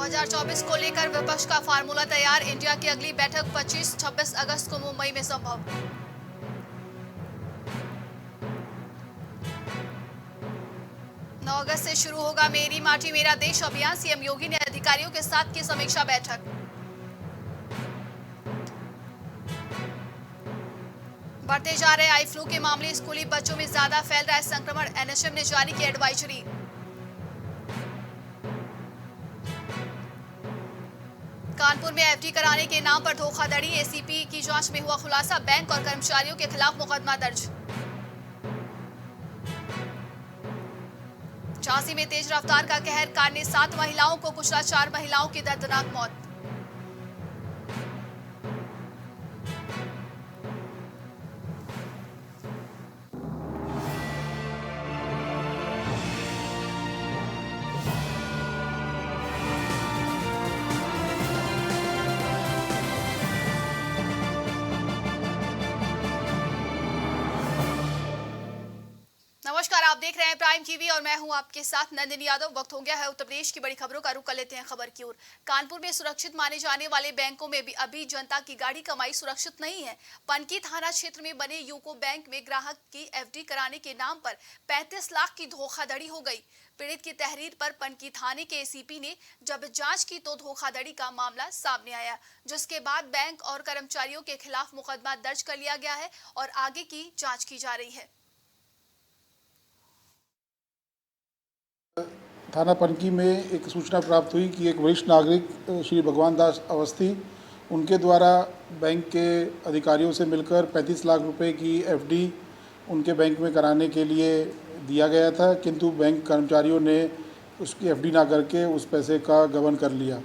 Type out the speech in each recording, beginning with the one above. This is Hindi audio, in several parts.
2024 को लेकर विपक्ष का फार्मूला तैयार। इंडिया की अगली बैठक 25-26 अगस्त को मुंबई में संभव। नौ अगस्त से शुरू होगा मेरी माटी मेरा देश अभियान। सीएम योगी ने अधिकारियों के साथ की समीक्षा बैठक। बढ़ते जा रहे आई फ्लू के मामले, स्कूली बच्चों में ज्यादा फैल रहा है संक्रमण। एनएचएम ने जारी की एडवाइजरी। कानपुर में एफडी कराने के नाम पर धोखाधड़ी, एसीपी की जांच में हुआ खुलासा। बैंक और कर्मचारियों के खिलाफ मुकदमा दर्ज। झांसी में तेज रफ्तार का कहर, कार ने 7 महिलाओं को कुचला, 4 महिलाओं की दर्दनाक मौत। नमस्कार, आप देख रहे हैं प्राइम टीवी और मैं हूं आपके साथ नंदिनी यादव। वक्त हो गया है उत्तर प्रदेश की बड़ी खबरों का रुख कर लेते हैं खबर की ओर। कानपुर में सुरक्षित माने जाने वाले बैंकों में भी अभी जनता की गाढ़ी कमाई सुरक्षित नहीं है। पनकी थाना क्षेत्र में बने यूको बैंक में ग्राहक की एफडी कराने के नाम पर 35 लाख की धोखाधड़ी हो गई। पीड़ित की तहरीर पर पनकी थाने के एसीपी ने जब जांच की तो धोखाधड़ी का मामला सामने आया, जिसके बाद बैंक और कर्मचारियों के खिलाफ मुकदमा दर्ज कर लिया गया है और आगे की जाँच की जा रही है। थाना पनकी में एक सूचना प्राप्त हुई कि एक वरिष्ठ नागरिक श्री भगवान दास अवस्थी, उनके द्वारा बैंक के अधिकारियों से मिलकर 35 लाख रुपए की एफडी उनके बैंक में कराने के लिए दिया गया था, किंतु बैंक कर्मचारियों ने उसकी एफडी ना करके उस पैसे का गबन कर लिया।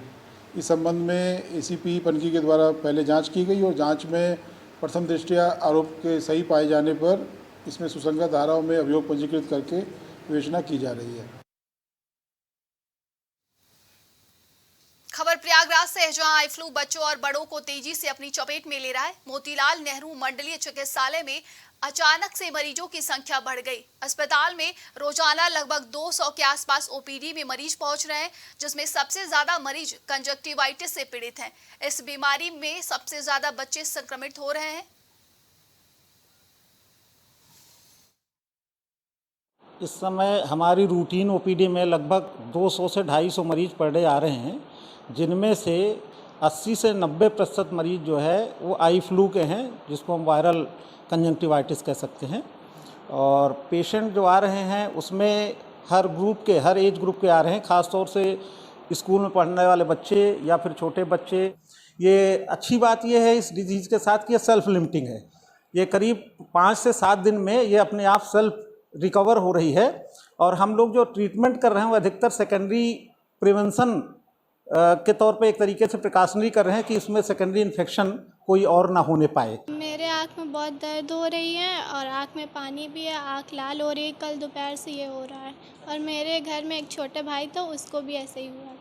इस संबंध में एसीपी पनकी के द्वारा पहले जांच की गई और जांच में प्रथम दृष्टया आरोप के सही पाए जाने पर इसमें सुसंगत धाराओं में अभियोग पंजीकृत करके विवेचना की जा रही है। खबर प्रयागराज से है, जहां आई फ्लू बच्चों और बड़ों को तेजी से अपनी चपेट में ले रहा है। मोतीलाल नेहरू मंडलीय चिकित्सालय में अचानक से मरीजों की संख्या बढ़ गई। अस्पताल में रोजाना लगभग 200 के आसपास ओपीडी में मरीज पहुंच रहे हैं, जिसमें सबसे ज्यादा मरीज कंजक्टिवाइटिस से पीड़ित हैं। इस बीमारी में सबसे ज्यादा बच्चे संक्रमित हो रहे हैं। इस समय हमारी रूटीन ओपीडी में लगभग 200 से 250 मरीज पर डे आ रहे हैं, जिनमें से 80 से 90% मरीज जो है वो आई फ्लू के हैं, जिसको हम वायरल कंजंक्टिवाइटिस कह सकते हैं। और पेशेंट जो आ रहे हैं उसमें हर एज ग्रुप के आ रहे हैं, ख़ास तौर से स्कूल में पढ़ने वाले बच्चे या फिर छोटे बच्चे। ये अच्छी बात ये है इस डिजीज़ के साथ कि ये सेल्फ लिमिटिंग है। ये करीब 5 से 7 दिन में ये अपने आप सेल्फ रिकवर हो रही है। और हम लोग जो ट्रीटमेंट कर रहे हैं वो अधिकतर सेकेंडरी प्रिवेंशन के तौर पे एक तरीके से प्रिकॉशनरी कर रहे हैं कि इसमें सेकेंडरी इन्फेक्शन कोई और ना होने पाए। मेरे आँख में बहुत दर्द हो रही है और आँख में पानी भी है, आँख लाल हो रही है। कल दोपहर से ये हो रहा है और मेरे घर में एक छोटे भाई था, उसको भी ऐसे ही हुआ था।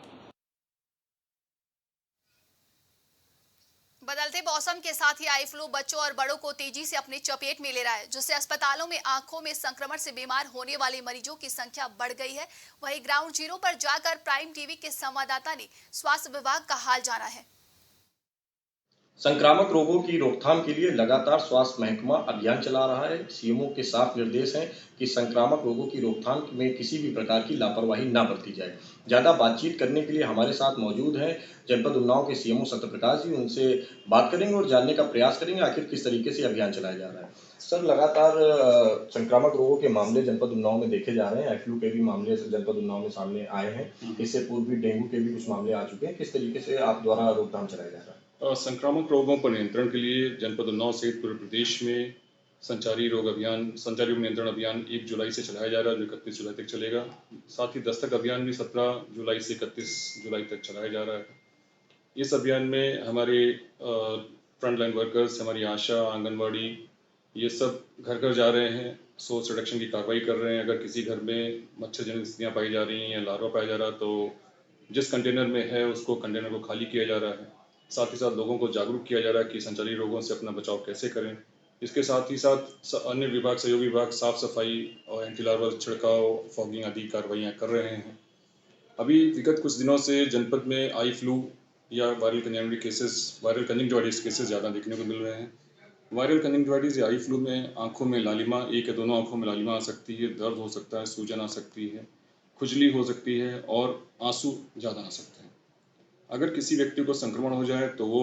बदलते मौसम के साथ ही आई फ्लू बच्चों और बड़ों को तेजी से अपनी चपेट में ले रहा है, जिससे अस्पतालों में आंखों में संक्रमण से बीमार होने वाले मरीजों की संख्या बढ़ गई है। वहीं ग्राउंड जीरो पर जाकर प्राइम टीवी के संवाददाता ने स्वास्थ्य विभाग का हाल जाना है। संक्रामक रोगों की रोकथाम के लिए लगातार स्वास्थ्य महकमा अभियान चला रहा है। सीएमओ के साफ निर्देश हैं कि संक्रामक रोगों की रोकथाम में किसी भी प्रकार की लापरवाही ना बरती जाए। ज्यादा बातचीत करने के लिए हमारे साथ मौजूद हैं जनपद उन्नाव के सीएमओ सत्यप्रकाश जी। उनसे बात करेंगे और जानने का प्रयास करेंगे आखिर किस तरीके से अभियान चलाया जा रहा है। सर, लगातार संक्रामक रोगों के मामले जनपद उन्नाव में देखे जा रहे हैं। फ्लू के भी मामले जनपद उन्नाव में सामने आए हैं। इससे पूर्व भी डेंगू के भी कुछ मामले आ चुके हैं। किस तरीके से आप द्वारा रोकथाम चलाया जा रहा है? संक्रामक रोगों पर नियंत्रण के लिए जनपद उन्नाव सहित पूरे प्रदेश में संचारी रोग नियंत्रण अभियान 1 जुलाई से चलाया जा रहा है, जो 31 जुलाई तक चलेगा। साथ ही दस्तक अभियान भी 17 जुलाई से 31 जुलाई तक चलाया जा रहा है। इस अभियान में हमारे फ्रंटलाइन वर्कर्स, हमारी आशा, आंगनवाड़ी, ये सब घर घर जा रहे हैं, सोर्स रिडक्शन की कार्रवाई कर रहे हैं। अगर किसी घर में मच्छर जनित स्थितियाँ पाई जा रही हैं या लार्वा पाया जा रहा है तो जिस कंटेनर में है उसको कंटेनर को खाली किया जा रहा है। साथ ही साथ लोगों को जागरूक किया जा रहा है कि संचारी रोगों से अपना बचाव कैसे करें। इसके साथ ही साथ अन्य विभाग, सहयोगी विभाग साफ सफाई और एंटी लार्वा छिड़काव, फॉगिंग आदि कार्रवाइयाँ कर रहे हैं। अभी विगत कुछ दिनों से जनपद में आई फ्लू या वायरल कंजंक्टिवाइटिस केसेस ज़्यादा देखने को मिल रहे हैं। वायरल कंजंक्टिवाइटिस या आई फ्लू में आंखों में लालिमा, एक या दोनों आंखों में लालिमा आ सकती है, दर्द हो सकता है, सूजन आ सकती है, खुजली हो सकती है और आंसू ज़्यादा आ सकते हैं। अगर किसी व्यक्ति को संक्रमण हो जाए तो वो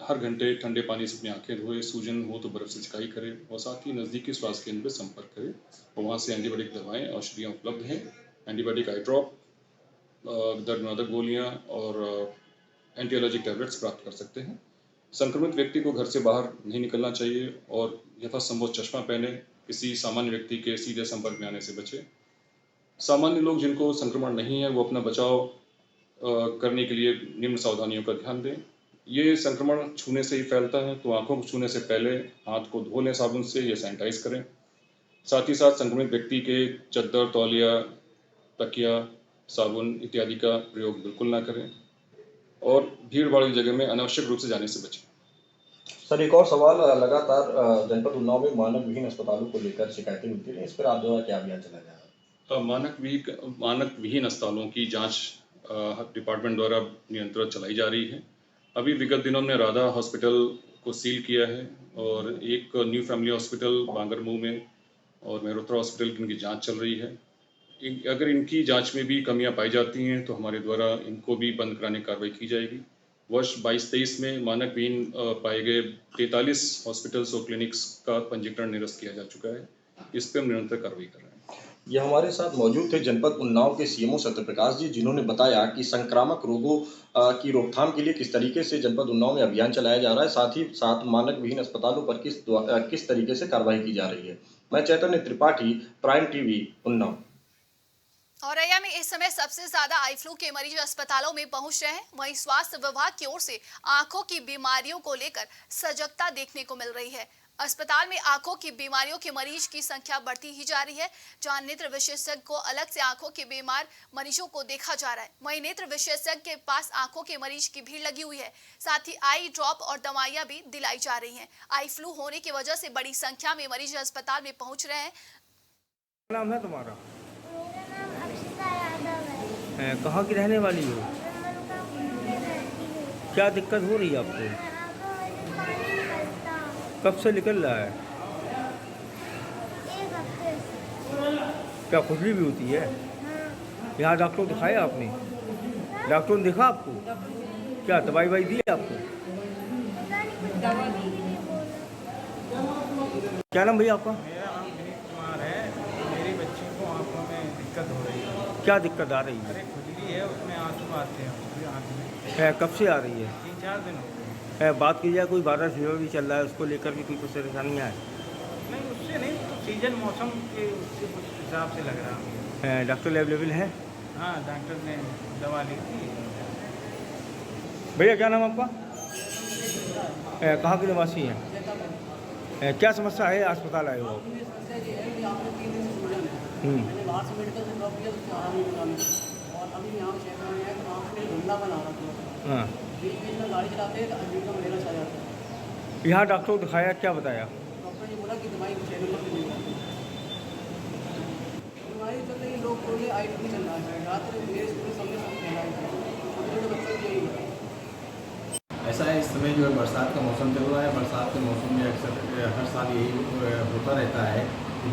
हर घंटे ठंडे पानी से अपनी आंखें धोए, सूजन हो तो बर्फ से सिकाई करे और साथ ही नज़दीकी स्वास्थ्य केंद्र पर संपर्क करे और वहाँ से एंटीबायोटिक दवाएं औषधियाँ उपलब्ध हैं। एंटीबायोटिक आई ड्रॉप, दर्द निरोधक गोलियाँ और एंटी एलर्जिक टैबलेट्स प्राप्त कर सकते हैं। संक्रमित व्यक्ति को घर से बाहर नहीं निकलना चाहिए और यथासंभव चश्मा पहने, किसी सामान्य व्यक्ति के सीधे संपर्क में आने से बचे। सामान्य लोग जिनको संक्रमण नहीं है वो अपना बचाव करने के लिए निम्न सावधानियों का ध्यान दें। ये संक्रमण छूने से ही फैलता है, तो आंखों को छूने से पहले हाथ को धो लें साबुन से या सैनिटाइज करें। साथ ही साथ संक्रमित व्यक्ति के चद्दर, तौलिया, तकिया, साबुन इत्यादि का प्रयोग बिल्कुल ना करें और भीड़ भाड़ की जगह में अनावश्यक रूप से जाने से बचें। सर, एक और सवाल, लगातार जनपद उन्नाव में मानक विहीन अस्पतालों को लेकर शिकायतें मिलती रही, इस पर आप द्वारा क्या अभियान चलाया जा रहा है? मानक विहीन अस्पतालों की जांच डिपार्टमेंट द्वारा निरंतर चलाई जा रही है। अभी विगत दिनों में राधा हॉस्पिटल को सील किया है और एक न्यू फैमिली हॉस्पिटल बांगरमऊ में और मेहरोत्रा हॉस्पिटल की इनकी जांच चल रही है। अगर इनकी जांच में भी कमियां पाई जाती हैं तो हमारे द्वारा इनको भी बंद कराने की कार्रवाई की जाएगी। वर्ष 22-23 में मानक विहीन पाए गए 43 हॉस्पिटल्स और क्लिनिक्स का पंजीकरण निरस्त किया जा चुका है। इस पर हम निरंतर कार्रवाई कर रहे हैं। ये हमारे साथ मौजूद थे जनपद उन्नाव के सीएमओ सत्यप्रकाश जी, जिन्होंने बताया कि संक्रामक रोगों की रोकथाम के लिए किस तरीके से जनपद उन्नाव में अभियान चलाया जा रहा है, साथ ही साथ मानक विहीन अस्पतालों पर किस तरीके से कार्रवाई की जा रही है। मैं चैतन्य त्रिपाठी, प्राइम टीवी, उन्नाव। औरैया में इस समय सबसे ज्यादा आई फ्लू के मरीज अस्पतालों में पहुंच रहे हैं। वहीं स्वास्थ्य विभाग की ओर से आंखों की बीमारियों को लेकर सजगता देखने को मिल रही है। अस्पताल में आंखों की बीमारियों के मरीज की संख्या बढ़ती ही जा रही है, जहां नेत्र विशेषज्ञ को अलग से आंखों के बीमार मरीजों को देखा जा रहा है। वहीं नेत्र विशेषज्ञ के पास आंखों के मरीज की भीड़ लगी हुई है। साथ ही आई ड्रॉप और दवाइयां भी दिलाई जा रही हैं। आई फ्लू होने की वजह से बड़ी संख्या में मरीज अस्पताल में पहुंच रहे हैं। नाम है तुम्हारा? मेरा नाम अक्षता यादव है। कहाँ की रहने वाली हो? मैं मलकापुर में रहती हूँ। क्या दिक्कत हो रही है आपको? आंखों में पानी निकलता, कब से निकल रहा है? 1 हफ्ते से। क्या खुजली भी होती है? हाँ। यहाँ डॉक्टर को दिखाया आपने? डॉक्टर ने देखा आपको? क्या दवाई वाई दी आपको? पता नहीं, कुछ दवा दी भी नहीं बोला। क्या नाम भैया आपका? मेरा नाम विनीत कुमार है। मेरी बच्ची को आंखों में दिक्कत हो रही है। क्या दिक्कत आ रही है? अरे खुजली है, उसमें आंसू आते हैं उसकी आँख में। कब से आ रही है? 3-4 दिन हो गए। बात की जाए कोई वायरल फीवर भी चल रहा है, उसको लेकर भी कोई कुछ परेशानियाँ है? नहीं, उससे नहीं, तो सीजन मौसम के उससे कुछ हिसाब से लग रहा है। डॉक्टर अवेलेबल है? हाँ, डॉक्टर ने दवा ली थी। भैया क्या नाम आपका? कहाँ के निवासी हैं? क्या समस्या है, अस्पताल आए हो आप? मैंने बाहर से मेडिकल से ड्रॉप किया, उसको आराम नहीं मिला मुझे। और अभी यहाँ चेक कराने आया तो आँख में धुंधला बना रहा था। हाँ। बीच बीच में गाड़ी चलाते हैं तो अजीब का मलेरिया छा जाता है। यहाँ डॉक्टर को दिखाया, क्या बताया? डॉक्टर ने बोला कि दवाई 6 नंबर से लेगा। बीमारी चल रही है, लोग बोले आई फ्लू चल रहा है। रात में मेरे स्कूल सबने सब फैला है, छोटे छोटे बच्चे भी यही है। ऐसा है, इस समय जो है बरसात का मौसम चल रहा है। बरसात के मौसम में अक्सर हर साल यही होता रहता है।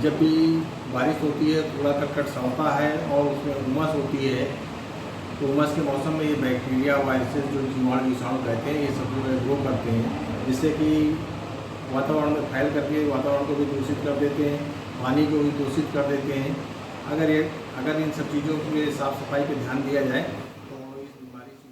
जब भी बारिश होती है थोड़ा कटकट सड़ता है और उसमें उमस होती है, तो उमस के मौसम में ये बैक्टीरिया, वायरसेस, जो जीवाणु विषाणु कहते हैं, ये सब ग्रो करते हैं, जिससे कि वातावरण में फैल करके वातावरण को भी दूषित कर देते हैं, पानी को भी दूषित कर देते हैं। अगर इन सब चीज़ों के साफ सफाई पर ध्यान दिया जाए तो इस बीमारी से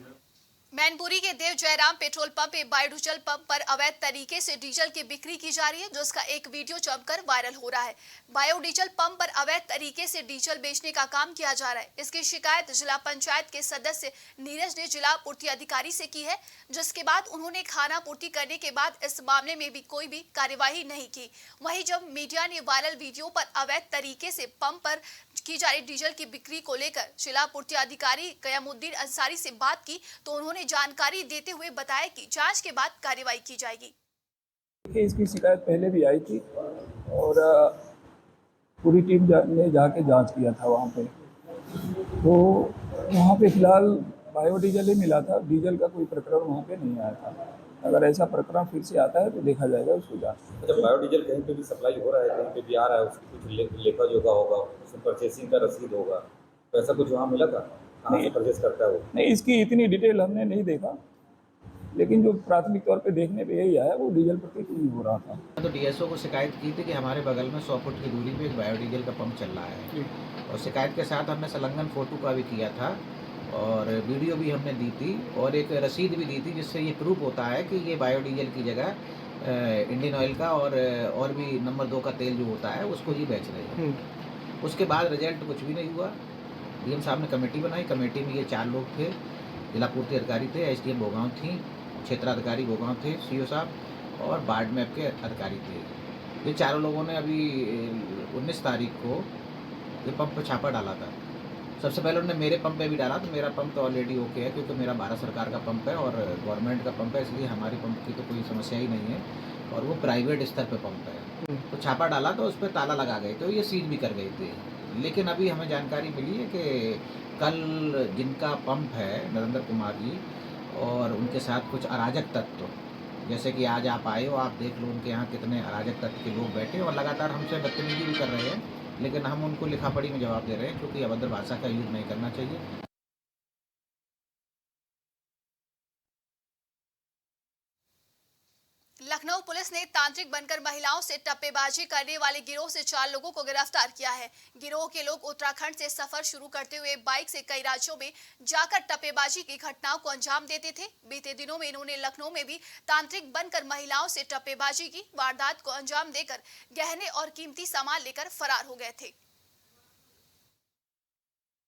मैनपुरी के देव जयराम पेट्रोल पंप पे बायोडीजल पंप पर अवैध तरीके से डीजल की बिक्री की जा रही है, जिसका एक वीडियो जमकर वायरल हो रहा है। बायोडीजल पंप पर अवैध तरीके से डीजल बेचने का काम किया जा रहा है। इसकी शिकायत जिला पंचायत के सदस्य नीरज ने जिला पूर्ति अधिकारी से की है, जिसके बाद उन्होंने खाना पूर्ति करने के बाद इस मामले में भी कोई भी कार्यवाही नहीं की। वहीं जब मीडिया ने वायरल वीडियो पर अवैध तरीके से पंप पर की जा रही डीजल की बिक्री को लेकर जिला पूर्ति अधिकारी कयामुद्दीन अंसारी से बात की, तो उन्होंने जानकारी देते हुए बताया कि जांच के बाद कार्रवाई की जाएगी। इसकी शिकायत पहले भी आई थी और पूरी टीम ने जाके जांच किया था वहाँ पे। तो वहाँ पे फिलहाल बायोडीजल ही मिला था, डीजल का कोई प्रकरण वहाँ पे नहीं आया था। अगर ऐसा प्रकरण फिर से आता है तो देखा जाएगा उसको जांच। जब बायोडीजल कहीं पे भी सप्लाई हो रहा है, कहीं पे भी आ रहा है, उसकी कुछ लेखा जोखा होगा, उसमें परचेसिंग का रसीद होगा, तो ऐसा कुछ वहाँ मिला था? कहाँ से परचेस करता है वो? नहीं, इसकी इतनी डिटेल हमने नहीं देखा, लेकिन जो प्राथमिक तौर पे देखने पे यही आया वो डीजल पर ही हो रहा था। तो डीएसओ को शिकायत की थी कि हमारे बगल में 100 फुट की दूरी पे एक बायोडीजल का पंप चल रहा है, और शिकायत के साथ हमने संलग्न फ़ोटो का भी किया था और वीडियो भी हमने दी थी और एक रसीद भी दी थी, जिससे ये प्रूफ होता है कि ये बायोडीजल की जगह इंडियन ऑयल का और भी नंबर 2 का तेल जो होता है उसको ही बेच रहे हैं। उसके बाद रिजल्ट कुछ भी नहीं हुआ। डीएम साहब ने कमेटी बनाई, कमेटी में ये 4 लोग थे, जिला पूर्ति अधिकारी थे, एसडीएम भोगांव थी, क्षेत्राधिकारी भोगांव थे, सीओ साहब और बाढ़ मैप के अधिकारी थे। ये चारों लोगों ने अभी 19 तारीख को ये पंप पर छापा डाला था। सबसे पहले उन्होंने मेरे पंप पे भी डाला, तो मेरा पंप तो ऑलरेडी ओके है क्योंकि मेरा भारत सरकार का पंप है और गवर्नमेंट का पंप है, इसलिए हमारे पंप की तो कोई समस्या ही नहीं है और वो प्राइवेट स्तर पे पंप है। तो छापा डाला तो उस पर ताला लगा गए, तो ये सीज भी कर गए थे। लेकिन अभी हमें जानकारी मिली है कि कल जिनका पंप है नरेंद्र कुमार जी और उनके साथ कुछ अराजक तत्व, जैसे कि आज आप आए हो, आप देख लो उनके यहाँ कितने अराजक तत्व के लोग बैठे और लगातार हमसे बदतमीजी भी कर रहे हैं, लेकिन हम उनको लिखा पढ़ी में जवाब दे रहे हैं क्योंकि अभद्र भाषा का यूज नहीं करना चाहिए। लखनऊ पुलिस ने तांत्रिक बनकर महिलाओं से टप्पेबाजी करने वाले गिरोह से 4 लोगों को गिरफ्तार किया है। गिरोह के लोग उत्तराखंड से सफर शुरू करते हुए बाइक से कई राज्यों में जाकर टप्पेबाजी की घटनाओं को अंजाम देते थे। बीते दिनों में इन्होंने लखनऊ में भी तांत्रिक बनकर महिलाओं से टप्पेबाजी की वारदात को अंजाम देकर गहने और कीमती सामान लेकर फरार हो गए थे।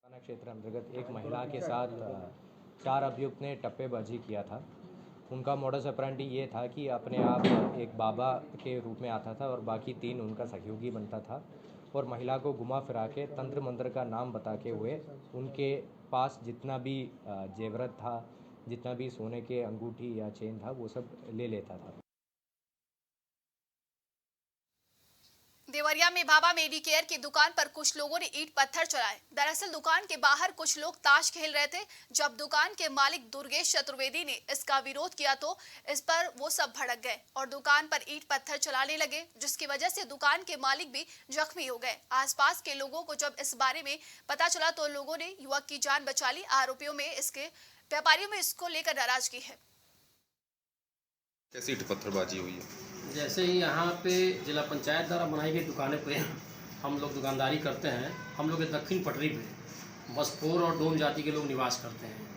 थाना क्षेत्र अंतर्गत एक महिला के साथ 4 अभियुक्त ने टप्पेबाजी किया था। उनका मोडस ऑपरेंडी ये था कि अपने आप एक बाबा के रूप में आता था और बाकी 3 उनका सहयोगी बनता था और महिला को घुमा फिरा के तंत्र मंत्र का नाम बता के हुए उनके पास जितना भी जेवरत था, जितना भी सोने के अंगूठी या चेन था, वो सब ले लेता था। देवरिया में बाबा मेडिकेयर की दुकान पर कुछ लोगों ने ईंट पत्थर चलाए। दरअसल दुकान के बाहर कुछ लोग ताश खेल रहे थे। जब दुकान के मालिक दुर्गेश चतुर्वेदी ने इसका विरोध किया तो इस पर वो सब भड़क गए और दुकान पर ईंट पत्थर चलाने लगे, जिसकी वजह से दुकान के मालिक भी जख्मी हो गए। आसपास के लोगों को जब इस बारे में पता चला तो लोगों ने युवक की जान बचा ली। आरोपियों में इसके व्यापारियों में इसको लेकर नाराजगी है। कैसी पत्थरबाजी हुई है? जैसे ही यहाँ पे जिला पंचायत द्वारा बनाई गई दुकानें पे हम लोग दुकानदारी करते हैं। हम लोग के दक्षिण पटरी पे बसपोर और डोम जाति के लोग निवास करते हैं।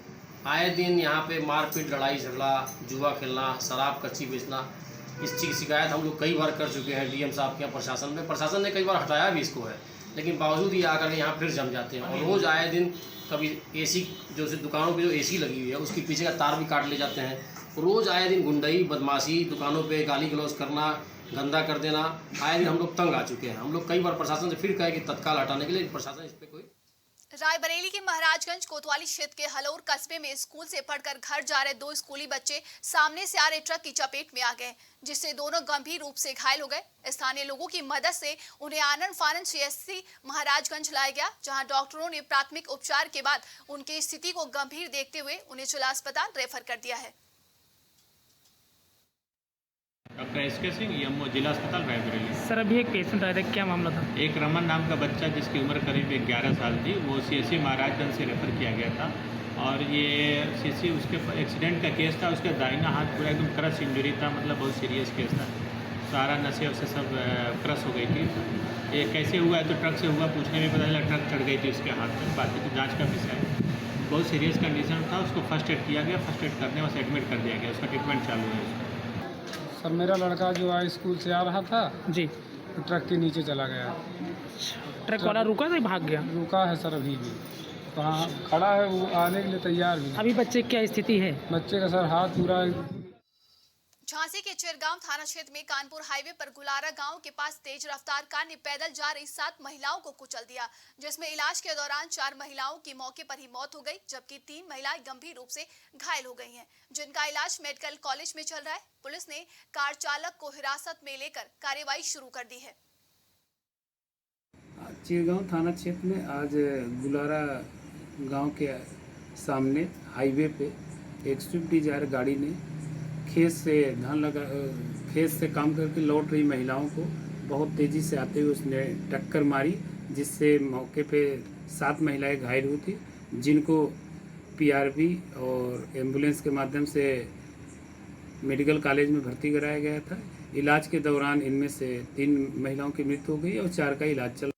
आए दिन यहाँ पे मारपीट, लड़ाई झगड़ा, जुआ खेलना, शराब कच्ची बेचना, इस चीज़ की शिकायत हम लोग कई बार कर चुके हैं डीएम साहब के यहाँ, प्रशासन में। प्रशासन ने कई बार हटाया भी इसको है, लेकिन बावजूद ये आकर यहाँ फिर जम जाते हैं और रोज़ आए दिन कभी एसी जो दुकानों पे जो एसी लगी हुई है उसके पीछे का तार भी काट ले जाते हैं। रोज़ आए दिन गुंडई, बदमाशी, दुकानों पे गाली गलौज करना, गंदा कर देना, आए दिन हम लोग तंग आ चुके हैं। हम लोग कई बार प्रशासन से फिर कहे कि तत्काल हटाने के लिए, प्रशासन इस पे कोई। रायबरेली के महाराजगंज कोतवाली क्षेत्र के हलौर कस्बे में स्कूल से पढ़कर घर जा रहे 2 स्कूली बच्चे सामने से आ रहे ट्रक की चपेट में आ गए, जिससे दोनों गंभीर रूप से घायल हो गए। स्थानीय लोगों की मदद से उन्हें आनंद फानंद सीएचसी महाराजगंज लाया गया, जहां डॉक्टरों ने प्राथमिक उपचार के बाद उनकी स्थिति को गंभीर देखते हुए उन्हें जिला अस्पताल रेफर कर दिया है। डॉक्टर एसके सिंह, यमो, जिला अस्पताल रायबरेली। सर, अभी एक पेशेंट आया था, क्या मामला था? एक रमन नाम का बच्चा जिसकी उम्र करीब 11 साल थी, वो सीएचसी महाराजगंज से रेफ़र किया गया था और ये सीएचसी उसके एक्सीडेंट का केस था। उसका दाहिना हाथ पूरा एकदम क्रश इंजरी था, मतलब बहुत सीरियस केस था। सारा नसें वसे सब क्रश हो गई थी। ये कैसे हुआ है तो ट्रक से हुआ, पूछने में पता चला ट्रक चढ़ गई थी उसके हाथ में। बाकी तो जाँच का विषय है। बहुत सीरियस कंडीशन था, उसको फर्स्ट एड किया गया। फर्स्ट एड करने बस एडमिट कर दिया गया, उसका ट्रीटमेंट चालू है। सर, मेरा लड़का जो है स्कूल से आ रहा था जी, तो ट्रक के नीचे चला गया। ट्रक वाला रुका था, भाग गया? रुका है सर, अभी भी वहाँ खड़ा है, वो आने के लिए तैयार भी। अभी बच्चे क्या स्थिति है? बच्चे का सर हाथ पूरा। झांसी के चिरगांव थाना क्षेत्र में कानपुर हाईवे पर गुलारा गांव के पास तेज रफ्तार कार ने पैदल जा रही 7 महिलाओं को कुचल दिया, जिसमें इलाज के दौरान 4 महिलाओं की मौके पर ही मौत हो गई, जबकि 3 महिलाएं गंभीर रूप से घायल हो गई हैं, जिनका इलाज मेडिकल कॉलेज में चल रहा है। पुलिस ने कार चालक को हिरासत में लेकर कार्रवाई शुरू कर दी है। चिरगांव थाना क्षेत्र में आज गुलारा गांव के सामने हाईवे पे एक स्विफ्ट डिजायर गाड़ी ने खेत से काम करके लौट रही महिलाओं को बहुत तेज़ी से आते हुए उसने टक्कर मारी, जिससे मौके पे 7 महिलाएं घायल हुई थी, जिनको पीआरबी और एम्बुलेंस के माध्यम से मेडिकल कॉलेज में भर्ती कराया गया था। इलाज के दौरान इनमें से 3 महिलाओं की मृत्यु हो गई और 4 का इलाज चल।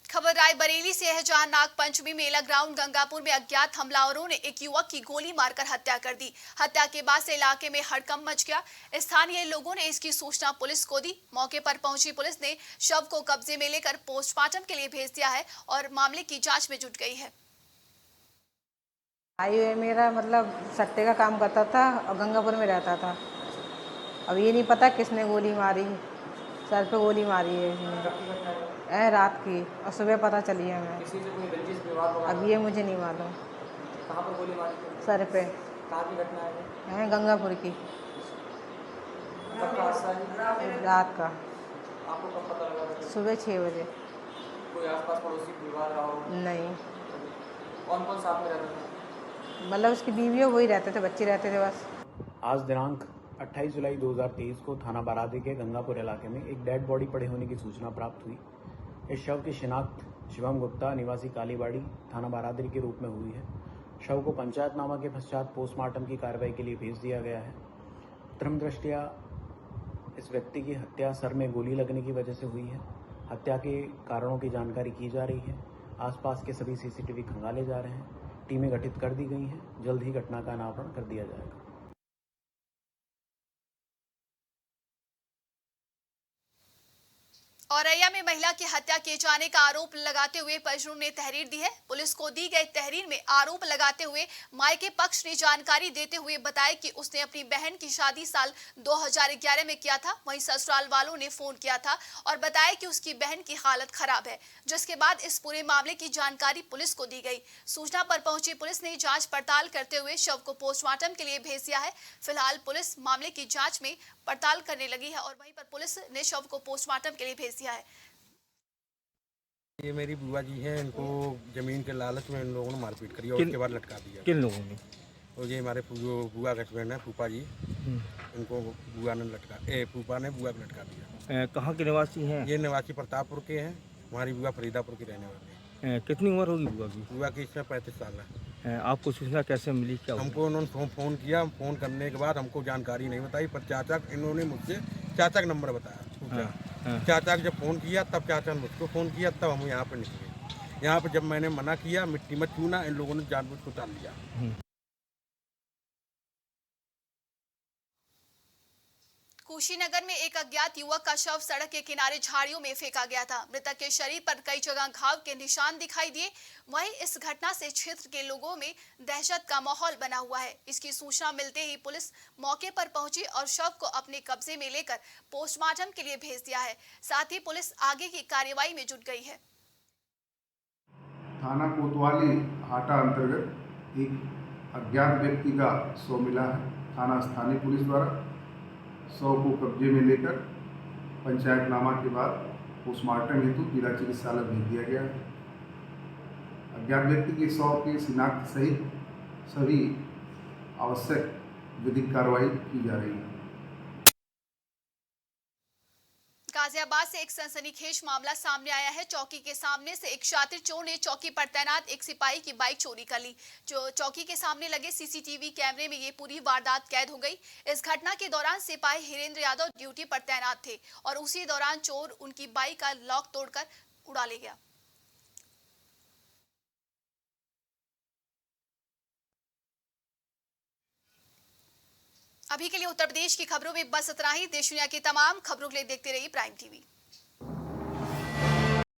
खबर रायबरेली से है, जहां नाग पंचमी मेला ग्राउंड गंगापुर में अज्ञात हमलावरों ने एक युवक की गोली मारकर हत्या कर दी। हत्या के बाद से इलाके में हड़कंप मच गया। स्थानीय लोगों ने इसकी सूचना पुलिस को दी। मौके पर पहुंची पुलिस ने शव को कब्जे में लेकर पोस्टमार्टम के लिए भेज दिया है और मामले की जांच में जुट गई है। भाई मेरा मतलब सट्टे का काम करता था और गंगापुर में रहता था। अब ये नहीं पता किसने गोली मारी, सर पे गोली मारी है रात की, और सुबह पता चली है हमें। किसी से कोई रंजिश विवाद हुआ? अब ये मुझे नहीं मालूम। कहाँ पर गोली मारी थी? सर पे। कहाँ की घटना है? गंगापुर की। कब का हादसा है? रात का। आपको कब पता लगा? सुबह 6 बजे। कोई आसपास पड़ोसी विवाद रहा हो? नहीं। कौन कौन साथ में रहता था? मतलब उसकी बीवी वही रहते थे, बच्चे रहते थे बस। आज दिनांक 28 जुलाई 2023 को थाना बारादी के गंगापुर इलाके में एक डेड बॉडी पड़े होने की सूचना प्राप्त हुई। इस शव की शिनाख्त शिवम गुप्ता निवासी कालीबाड़ी थाना बारादरी के रूप में हुई है। शव को पंचायतनामा के पश्चात पोस्टमार्टम की कार्रवाई के लिए भेज दिया गया है। प्रथम दृष्टया इस व्यक्ति की हत्या सर में गोली लगने की वजह से हुई है। हत्या के कारणों की जानकारी की जा रही है। आसपास के सभी सीसीटीवी खंगाले जा रहे हैं। टीमें गठित कर दी गई हैं। जल्द ही घटना का अनावरण कर दिया जाएगा। औरैया में महिला की हत्या किए जाने का आरोप लगाते हुए परिजनों ने तहरीर दी है। पुलिस को दी गई तहरीर में आरोप लगाते हुए मायके पक्ष ने जानकारी देते हुए बताया कि उसने अपनी बहन की शादी साल 2011 में किया था। वहीं ससुराल वालों ने फोन किया था और बताया कि उसकी बहन की हालत खराब है, जिसके बाद इस पूरे मामले की जानकारी पुलिस को दी गई। सूचना पर पहुंची पुलिस ने जांच पड़ताल करते हुए शव को पोस्टमार्टम के लिए भेज दिया है। फिलहाल पुलिस मामले की जांच में पड़ताल करने लगी है और वहीं पर पुलिस ने शव को पोस्टमार्टम के लिए भेज दिया है। ये मेरी बुआ जी हैं, इनको जमीन के लालच में इन लोगों ने मारपीट करी और उसके बाद लटका दिया। किन लोगों ने? और ये हमारे बुआ के हस्बैंड है फूफा जी, इनको बुआ ने फूफा ने बुआ को लटका दिया। कहाँ के निवासी हैं? ये निवासी प्रतापपुर के हैं। हमारी बुआ फरीदापुर की रहने वाली है। कितनी उम्र होगी बुआ की? बुआ की इसमें 35 साल है। आपको सूचना कैसे मिली? क्या हमको उन्होंने फ़ोन किया। फ़ोन करने के बाद हमको जानकारी नहीं बताई, पर चाचा इन्होंने मुझसे चाचा का नंबर बताया। चाचा को जब फ़ोन किया तब चाचा ने मुझको फ़ोन किया, तब हम यहाँ पर निकले। यहाँ पर जब मैंने मना किया, मिट्टी मत छूना, इन लोगों ने जानबूझ को टाल दिया। कुशीनगर में एक अज्ञात युवक का शव सड़क के किनारे झाड़ियों में फेंका गया था। मृतक के शरीर पर कई जगह घाव के निशान दिखाई दिए। वहीं इस घटना से क्षेत्र के लोगों में दहशत का माहौल बना हुआ है। इसकी सूचना मिलते ही पुलिस मौके पर पहुंची और शव को अपने कब्जे में लेकर पोस्टमार्टम के लिए भेज दिया है। साथ ही पुलिस आगे की कार्रवाई में जुट गई है। थाना कोतवाली हाटा अंतर्गत एक अज्ञात व्यक्ति का शव मिला है। थाना स्थानीय पुलिस द्वारा शव को कब्जे में लेकर पंचायतनामा के बाद पोस्टमार्टम हेतु जिला चिकित्सालय भेज दिया गया है। अज्ञात व्यक्ति के शव की शिनाख्त सहित सभी आवश्यक विधिक कार्रवाई की जा रही है। गाजियाबाद से एक सनसनीखेज मामला सामने आया है। चौकी के सामने से एक शातिर चोर ने चौकी पर तैनात एक सिपाही की बाइक चोरी कर ली। जो चौकी के सामने लगे सीसीटीवी कैमरे में ये पूरी वारदात कैद हो गई। इस घटना के दौरान सिपाही हिरेंद्र यादव ड्यूटी पर तैनात थे और उसी दौरान चोर उनकी बाइक का लॉक तोड़कर उड़ा ले गया। अभी के लिए उत्तर प्रदेश की खबरों में बस इतना ही। देश दुनिया की तमाम खबरों के लिए देखते रहिए प्राइम टीवी।